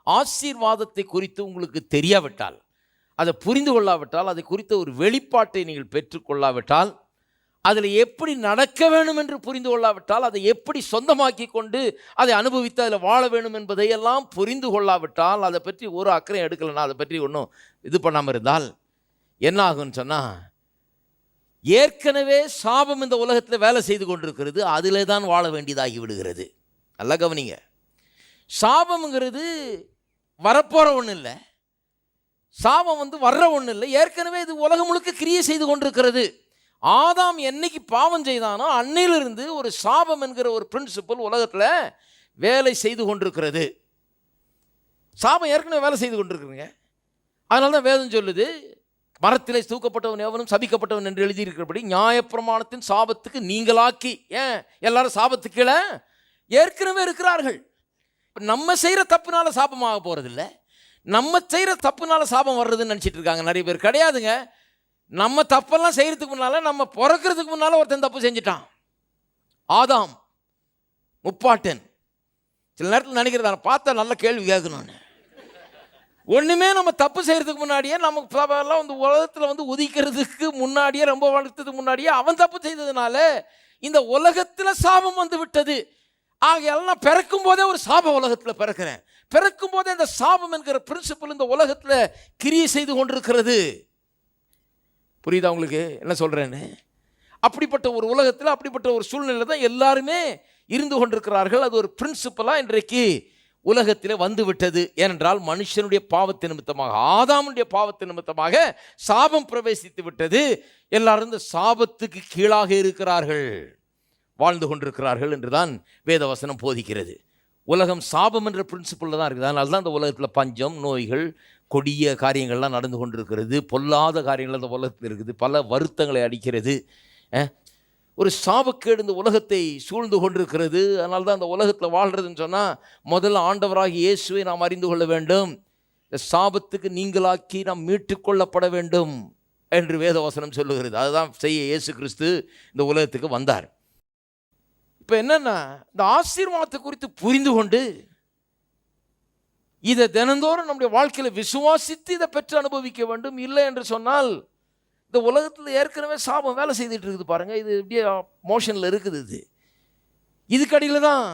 ஆசீர்வாதத்தை குறித்து உங்களுக்கு தெரியாவிட்டால், அதை புரிந்து கொள்ளாவிட்டால், அதை குறித்த ஒரு வெளிப்பாட்டை நீங்கள் பெற்றுக்கொள்ளாவிட்டால், அதில் எப்படி நடக்க வேண்டும் என்று புரிந்து கொள்ளாவிட்டால், அதை எப்படி சொந்தமாக்கி கொண்டு அதை அனுபவித்து அதில் வாழ வேண்டும் என்பதையெல்லாம் புரிந்து கொள்ளாவிட்டால், அதை பற்றி ஒரு அக்கறையும் எடுக்கலைன்னா, அதை பற்றி ஒன்றும் இது பண்ணாமல் இருந்தால் என்ன ஆகும்னு சொன்னால், ஏற்கனவே சாபம் இந்த உலகத்தில் வேலை செய்து கொண்டிருக்கிறது, அதிலே தான் வாழ வேண்டியதாகி விடுகிறது. நல்லா கவனிங்க. சாபம்ங்கிறது வரப்போகிற ஒன்றும் இல்லை, சாபம் வர்ற ஒன்றும் இல்லை. ஏற்கனவே இது உலகம் முழுக்க கிரியை செய்து கொண்டிருக்கிறது. ஆதாம் என்னைக்கு பாவம் செய்தானோ அன்னையிலிருந்து ஒரு சாபம் என்கிற ஒரு பிரின்சிபல் உலகத்தில் வேலை செய்து கொண்டிருக்கிறது. சாபம் ஏற்கனவே வேலை செய்து கொண்டிருக்குறீங்க. அதனால தான் வேதம் சொல்லுது, மரத்திலே தூக்கப்பட்டவன் எவனும் சபிக்கப்பட்டவன் என்று எழுதியிருக்கிறபடி நியாயப்பிரமாணத்தின் சாபத்துக்கு நீங்களாக்கி. ஏன் எல்லாரும் சாபத்துக்கு கீழே ஏற்கனவே இருக்கிறார்கள். நம்ம செய்கிற தப்புனால சாபமாக போகிறதில்ல, நம்ம செய்கிற தப்புனால சாபம் வர்றதுன்னு நினச்சிட்டு இருக்காங்க நிறைய பேர். கிடையாதுங்க. நம்ம தப்பெல்லாம் செய்கிறதுக்கு முன்னால், நம்ம பிறக்கிறதுக்கு முன்னால் ஒருத்தன் தப்பு செஞ்சிட்டான். ஆதாம் முப்பாட்டன். சில நேரத்தில் நினைக்கிறதா பார்த்தா நல்ல கேள்வி கேட்கணும்னு. ஒன்றுமே நம்ம தப்பு செய்கிறதுக்கு முன்னாடியே, நமக்கு எல்லாம் உலகத்தில் உதிக்கிறதுக்கு முன்னாடியே, ரொம்ப வளர்த்ததுக்கு முன்னாடியே அவன் தப்பு செய்ததுனால இந்த உலகத்தில் சாபம் விட்டது. ஆகையால் நான் பிறக்கும் போதே ஒரு சாப உலகத்தில் பிறக்கிறேன். பிறக்கும் போதே இந்த சாபம் என்கிற பிரின்சிபல் இந்த உலகத்தில் கிரியை செய்து கொண்டிருக்கிறது. புரியுதா உங்களுக்கு என்ன சொல்கிறேன்னு? அப்படிப்பட்ட ஒரு உலகத்தில், அப்படிப்பட்ட ஒரு சூழ்நிலை தான் எல்லாருமே இருந்து கொண்டிருக்கிறார்கள். அது ஒரு பிரின்சிபலாக இன்றைக்கு உலகத்தில் வந்துவிட்டது. ஏனென்றால் மனுஷனுடைய பாவத்தின் நிமித்தமாக, ஆதாமுடைய பாவத்தின் நிமித்தமாக சாபம் பிரவேசித்து விட்டது. எல்லாரும் இந்த சாபத்துக்கு கீழாக இருக்கிறார்கள், வாழ்ந்து கொண்டிருக்கிறார்கள் என்றுதான் வேதவசனம் போதிக்கிறது. உலகம் சாபம் என்ற பிரின்சிபலில் தான் இருக்குது. அதனால தான் இந்த உலகத்தில் பஞ்சம், நோய்கள், கொடிய காரியங்கள்லாம் நடந்து கொண்டிருக்கிறது. பொல்லாத காரியங்கள் இந்த உலகத்தில் இருக்குது. பல வருத்தங்களை அடிக்கிறது. ஒரு சாபக்கேடு இந்த உலகத்தை சூழ்ந்து கொண்டிருக்கிறது. அதனால தான் இந்த உலகத்தில் வாழ்கிறதுன்னு சொன்னால், முதல்ல ஆண்டவராகிய இயேசுவை நாம் அறிந்து கொள்ள வேண்டும். இந்த சாபத்துக்கு நீங்களாக்கி நாம் மீட்டுக்கொள்ளப்பட வேண்டும் என்று வேதவசனம் சொல்லுகிறது. அதுதான் செய்ய இயேசு கிறிஸ்து இந்த உலகத்துக்கு வந்தார். இப்போ என்னென்னா, இந்த ஆசீர்வாதத்தை குறித்து புரிந்து கொண்டு இதை தினந்தோறும் நம்முடைய வாழ்க்கையில் விசுவாசித்து இதை பெற்று அனுபவிக்க வேண்டும். இல்லை என்று சொன்னால், இந்த உலகத்தில் ஏற்கனவே சாபம் வேலை செய்துட்டு இருக்குது பாருங்கள். இது இப்படியே மோஷனில் இருக்குது. இதுக்கடியில் தான்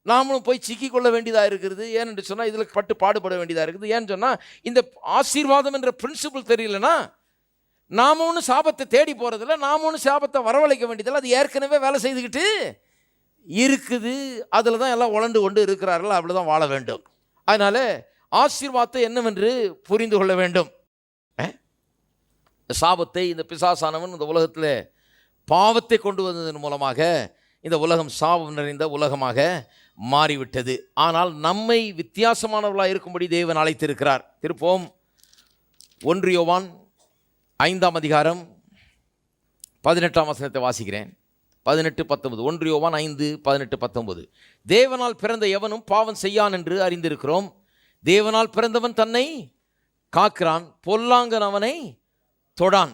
நாமளும் போய் சிக்கிக்கொள்ள வேண்டியதாக இருக்கிறது. ஏன்னு சொன்னால், இதில் பட்டு பாடுபட வேண்டியதாக இருக்குது. ஏன்னு சொன்னால், இந்த ஆசீர்வாதம் என்ற பிரின்சிபல் தெரியலனா நாம் ஒன்றும் சாபத்தை தேடி போகிறதில்ல, நாம் ஒன்றும் சாபத்தை வரவழைக்க வேண்டியதில்லை. அது ஏற்கனவே வேலை செய்துக்கிட்டு இருக்குது. அதில் தான் எல்லாம் உழண்டு கொண்டு இருக்கிறார்கள். அப்படி தான் வாழ வேண்டும். அதனால் ஆசீர்வாதத்தை என்னவென்று புரிந்து கொள்ள வேண்டும். சாபத்தை இந்த பிசாசானவன் இந்த உலகத்தில் பாவத்தை கொண்டு வந்ததன் மூலமாக இந்த உலகம் சாபம் நிறைந்த உலகமாக மாறிவிட்டது. ஆனால் நம்மை வித்தியாசமானவர்களாக இருக்கும்படி தேவன் அழைத்திருக்கிறார். திருப்போம் 1 யோவான் 5ஆம் அதிகாரம் 18ஆம் வசனத்தை வாசிக்கிறேன். 18-19. 1 யோவான் 5:18-19. தேவனால் பிறந்த எவனும் பாவம் செய்யான் என்று அறிந்திருக்கிறோம். தேவனால் பிறந்தவன் தன்னை காக்கிறான், பொல்லாங்கன் அவனை தொடான்.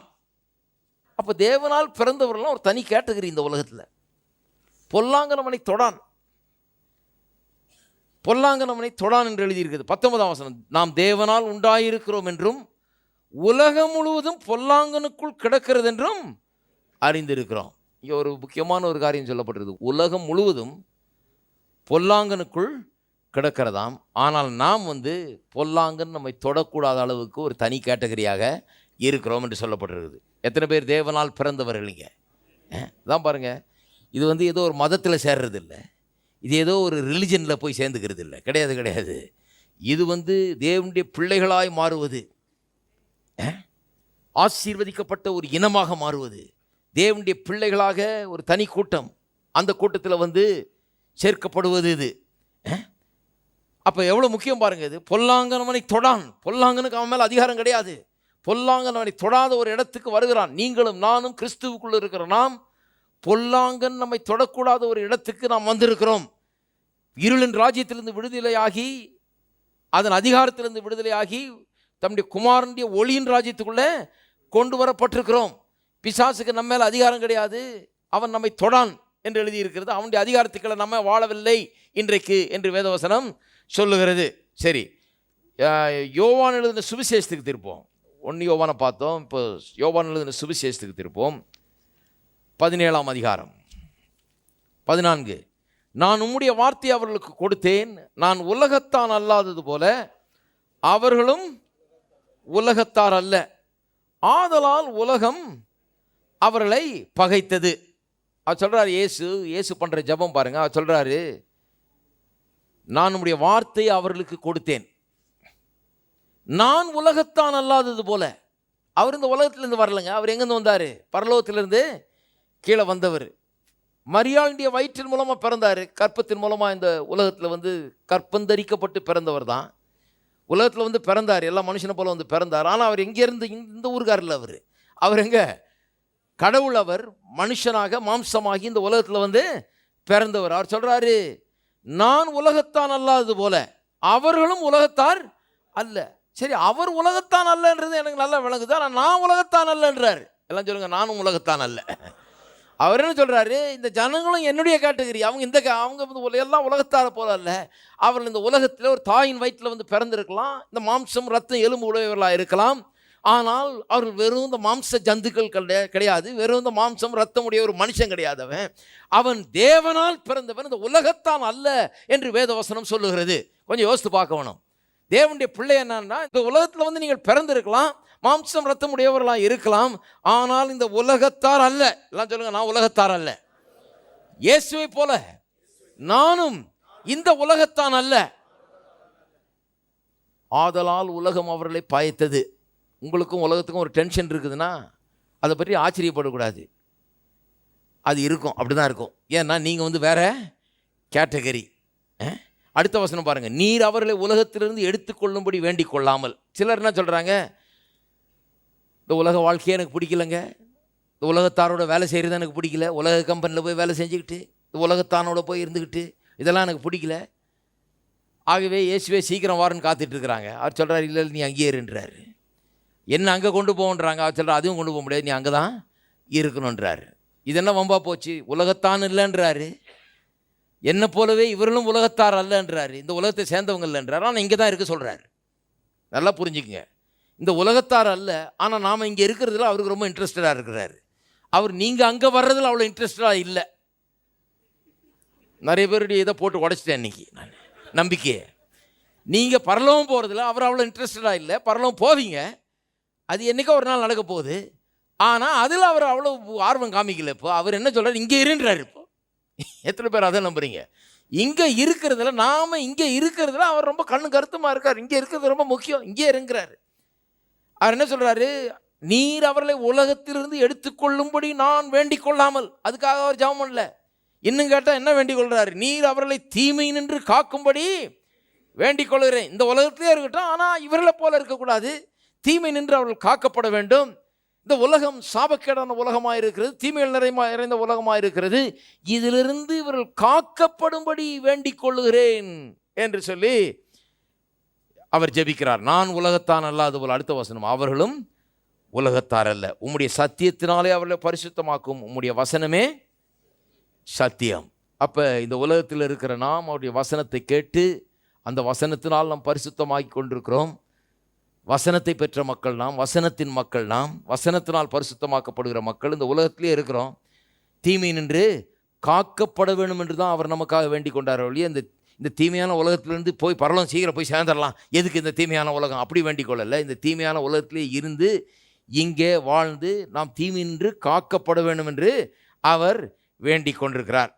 அப்போ தேவனால் பிறந்தவர்கள்லாம் ஒரு தனி கேட்டகரி இந்த உலகத்தில். பொல்லாங்கன் அவனை தொடான், பொல்லாங்கன் அவனை தொடான் என்று எழுதியிருக்கிறது. 19ஆம் வசனம், நாம் தேவனால் உண்டாயிருக்கிறோம் என்றும் உலகம் முழுவதும் பொல்லாங்கனுக்குள் கிடக்கிறது என்றும் அறிந்திருக்கிறோம். இங்கே ஒரு முக்கியமான ஒரு காரியம் சொல்லப்பட்டிருக்கு. உலகம் முழுவதும் பொல்லாங்கனுக்குள் கிடக்கிறதாம். ஆனால் நாம் பொல்லாங்கன் நம்மை தொடக்கூடாத அளவுக்கு ஒரு தனி கேட்டகரியாக இருக்கிறோம் என்று சொல்லப்பட்டிருக்குது. எத்தனை பேர் தேவனால் பிறந்தவர்கள்? இங்கே தான் பாருங்கள். இது ஏதோ ஒரு மதத்தில் சேர்றது இல்லை, இது ஏதோ ஒரு ரிலிஜனில் போய் சேர்ந்துக்கிறது இல்லை. கிடையாது, கிடையாது. இது தேவனுடைய பிள்ளைகளாய் மாறுவது, ஆசீர்வதிக்கப்பட்ட ஒரு இனமாக மாறுவது, தேவனுடைய பிள்ளைகளாக ஒரு தனி கூட்டம், அந்த கூட்டத்தில் சேர்க்கப்படுவது. இது அப்போ எவ்வளோ முக்கியம் பாருங்கள். இது பொல்லாங்கனவனை தொடான். பொல்லாங்கனுக்கு அவன் மேலே அதிகாரம் கிடையாது. பொல்லாங்கனவனை தொடாத ஒரு இடத்துக்கு வருகிறான். நீங்களும் நானும் கிறிஸ்துவுக்குள்ளே இருக்கிற நாம் பொல்லாங்கன் நம்மை தொடக்கூடாத ஒரு இடத்துக்கு நாம் வந்திருக்கிறோம். இருளின் ராஜ்யத்திலிருந்து விடுதலையாகி, அதன் அதிகாரத்திலிருந்து விடுதலையாகி, தம்முடைய குமாரனுடைய ஒளியின் ராஜ்யத்துக்குள்ளே கொண்டு வரப்பட்டிருக்கிறோம். பிசாசுக்கு நம்ம மேலே அதிகாரம் கிடையாது, அவன் நம்மை தொடான் என்று எழுதியிருக்கிறது. அவனுடைய அதிகாரத்துக்களை நம்ம வாழவில்லை இன்றைக்கு என்று வேதவசனம் சொல்லுகிறது. சரி, யோவான் எழுதின சுவிசேஷத்துக்கு திருப்போம். 1 யோவானை பார்த்தோம், இப்போ யோவான் எழுதின சுவிசேஷத்துக்கு திருப்போம். 17ஆம் அதிகாரம் 14. நான் உம்முடைய வார்த்தையை அவர்களுக்கு கொடுத்தேன், நான் உலகத்தான் அல்லாதது போல அவர்களும் உலகத்தார் அல்ல, ஆதலால் உலகம் அவர்களை பகைத்தது. அவர் சொல்றாரு, இயேசு பண்ற ஜெபம் பாருங்க. அவர் சொல்றாரு, நான் உம்முடைய வார்த்தையை அவர்களுக்கு கொடுத்தேன், நான் உலகத்தான் அல்லாதது போல. அவர் இந்த உலகத்திலிருந்து வரலங்க. அவர் எங்கேருந்து வந்தார்? பரலோகத்திலிருந்து கீழே வந்தவர். மரியாளுடைய வயிற்றின் மூலமாக பிறந்தார். கற்பத்தின் மூலமாக இந்த உலகத்தில் கற்பந்தரிக்கப்பட்டு பிறந்தவர் தான். உலகத்தில் பிறந்தார், எல்லா மனுஷனை போல பிறந்தார். ஆனால் அவர் எங்கேருந்து? இந்த ஊருக்காரில் அவர் எங்கே? கடவுள். அவர் மனுஷனாக மாம்சமாகி இந்த உலகத்தில் பிறந்தவர். அவர் சொல்கிறாரு, நான் உலகத்தான் அல்லாதது போல அவர்களும் உலகத்தார் அல்ல. சரி, அவர் உலகத்தான் அல்லன்றது எனக்கு நல்லா விளங்குது. ஆனால் நான் உலகத்தான் அல்லன்றார். எல்லாம் சொல்லுங்க, நானும் உலகத்தான் அல்ல. அவர் என்ன சொல்கிறாரு, இந்த ஜனங்களும் என்னுடைய கேட்டகரி. அவங்க எல்லாம் உலகத்தார போல அல்ல. அவர்கள் இந்த உலகத்தில் ஒரு தாயின் வயிற்றில் பிறந்திருக்கலாம், இந்த மாம்சம் ரத்தம் எலும்பு உடையவர்களாக இருக்கலாம். ஆனால் அவர்கள் வெறும் இந்த மாம்ச ஜந்துக்கள் கிடையாது, வெறும் இந்த மாம்சம் ரத்தம் உடைய ஒரு மனுஷன் கிடையாது. அவன் தேவனால் பிறந்தவன், இந்த உலகத்தான் அல்ல என்று வேதவசனம் சொல்லுகிறது. கொஞ்சம் யோசித்து பார்க்க வேணும். தேவனுடைய பிள்ளை என்னன்னா, இந்த உலகத்தில் நீங்கள் பிறந்திருக்கலாம், மாம்சம் ரத்தம் உடையவர்களாக இருக்கலாம், ஆனால் இந்த உலகத்தார் அல்ல. எல்லாம் சொல்லுங்க, நான் உலகத்தார் அல்ல. இயேசுவை போல நானும் இந்த உலகத்தான் அல்ல, ஆதலால் உலகம் அவர்களை பயத்தது. உங்களுக்கும் உலகத்துக்கும் ஒரு டென்ஷன் இருக்குதுன்னா அதை பற்றி ஆச்சரியப்படக்கூடாது. அது இருக்கும், அப்படி தான் இருக்கும். ஏன்னா நீங்கள் வேற கேட்டகரி. அடுத்த வசனம் பாருங்கள். நீர் அவர்களை உலகத்திலிருந்து எடுத்துக்கொள்ளும்படி வேண்டிக் கொள்ளாமல். சிலர் என்ன சொல்கிறாங்க, இந்த உலக வாழ்க்கையே எனக்கு பிடிக்கலைங்க, இந்த உலகத்தாரோட வேலை செய்கிறது எனக்கு பிடிக்கல, உலக கம்பெனியில் போய் வேலை செஞ்சுக்கிட்டு இந்த உலகத்தானோட போய் இருந்துக்கிட்டு இதெல்லாம் எனக்கு பிடிக்கல, ஆகவே இயேசுவே சீக்கிரம் வாரன்னு காத்துட்ருக்குறாங்க. அவர் சொல்கிறார், இல்லை நீ அங்கேயே இருன்றாரு. என்ன அங்கே கொண்டு போகன்றாங்க. அவர் சொல்கிறார், அதுவும் கொண்டு போக முடியாது, நீ அங்கே தான் இருக்கணுன்றாரு. இது என்ன வம்பா போச்சு? உலகத்தான் இல்லைன்றாரு, என்னை போலவே இவர்களும் உலகத்தார் அல்லன்றாரு, இந்த உலகத்தை சேர்ந்தவங்க இல்லைன்றார். ஆனால் இங்கே தான் இருக்க சொல்கிறார். நல்லா புரிஞ்சுக்குங்க, இந்த உலகத்தார் அல்ல, ஆனால் நாம் இங்கே இருக்கிறதுல அவருக்கு ரொம்ப இன்ட்ரெஸ்டடாக இருக்கிறாரு. அவர் நீங்கள் அங்கே வர்றதில் அவ்வளோ இன்ட்ரெஸ்டடாக இல்லை. நிறைய பேருடைய இதை போட்டு உடைச்சிட்டேன் இன்றைக்கி நான் நம்பிக்கையை. நீங்கள் பரலோகம் போகிறதுல அவர் அவ்வளோ இன்ட்ரெஸ்டடாக இல்லை. பரலோகம் போவீங்க, அது என்றைக்கோ ஒரு நாள் நடக்க போகுது. ஆனால் அதில் அவர் அவ்வளோ ஆர்வம் காமிக்கல. இப்போ அவர் என்ன சொல்கிறார், இங்கே இருன்றார். இப்போ எத்தனை பேர் அதை நம்புறீங்க? இங்கே இருக்கிறதுல, நாம் இங்கே இருக்கிறதுல அவர் ரொம்ப கண்ணு கருத்துமாக இருக்கார். இங்கே இருக்கிறது ரொம்ப முக்கியம், இங்கே இருக்கிறார். அவர் என்ன சொல்கிறாரு, நீர் அவர்களை உலகத்திலிருந்து எடுத்துக்கொள்ளும்படி நான் வேண்டிக் கொள்ளாமல். அதுக்காக அவர் ஜெபம் பண்ணல. இன்னும் கேட்டால் என்ன வேண்டிக் கொள்கிறாரு, நீர் அவர்களை தீமை நின்று காக்கும்படி வேண்டிக் கொள்கிறேன். இந்த உலகத்திலே இருக்கட்டும், ஆனால் இவர்களை போல இருக்கக்கூடாது, தீமை நின்று அவர்கள் காக்கப்பட வேண்டும். இந்த உலகம் சாபக்கேடான உலகமாக இருக்கிறது, தீமைகள் நிறைந்த உலகமாக இருக்கிறது, இதிலிருந்து இவர்கள் காக்கப்படும்படி வேண்டிக் கொள்ளுகிறேன் என்று சொல்லி அவர் ஜெபிக்கிறார். நான் உலகத்தான் அல்லாது போல். அடுத்த வசனம், அவர்களும் உலகத்தார் அல்ல, உம்முடைய சத்தியத்தினாலே அவர்களை பரிசுத்தமாக்கும், உம்முடைய வசனமே சத்தியம். அப்போ இந்த உலகத்தில் இருக்கிற நாம் அவருடைய வசனத்தை கேட்டு அந்த வசனத்தினால் நாம் பரிசுத்தமாக்கி கொண்டிருக்கிறோம். வசனத்தை பெற்ற மக்கள் நாம், வசனத்தின் மக்கள் நாம், வசனத்தினால் பரிசுத்தமாக்கப்படுகிற மக்கள் இந்த உலகத்திலே இருக்கிறோம். தீமை நின்று காக்கப்பட வேண்டும் என்று தான் அவர் நமக்காக வேண்டிக் கொண்டார். வழியே இந்த தீமையான உலகத்திலிருந்து போய் பரலோகம் சீக்கிரம் போய் சேர்ந்துடலாம், எதுக்கு இந்த தீமையான உலகம், அப்படி வேண்டிக் கொள்ளலை. இந்த தீமையான உலகத்திலே இருந்து இங்கே வாழ்ந்து நாம் தீமை நின்று காக்கப்பட வேண்டும் என்று அவர் வேண்டிக் கொண்டிருக்கிறார்.